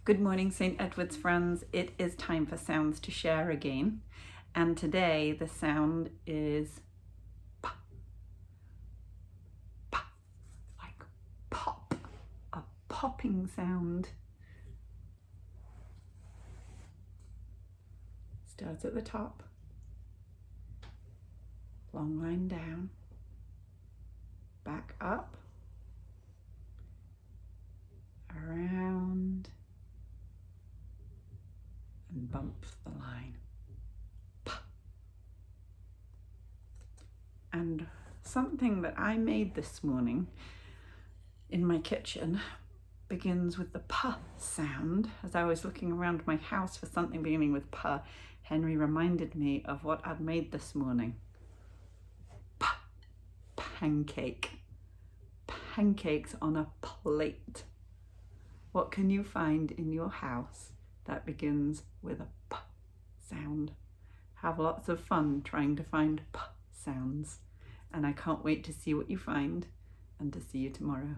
Good morning, St. Edward's friends. It is time for sounds to share again. And today the sound is p, p, like pop, a popping sound. Starts at the top, long line down, back up, around, and bumps the line. P. And something that I made this morning in my kitchen begins with the p sound. As I was looking around my house for something beginning with p, Henry reminded me of what I'd made this morning. P, pancake. Pancakes on a plate. What can you find in your house that begins with a p sound? Have lots of fun trying to find p sounds. And I can't wait to see what you find and to see you tomorrow.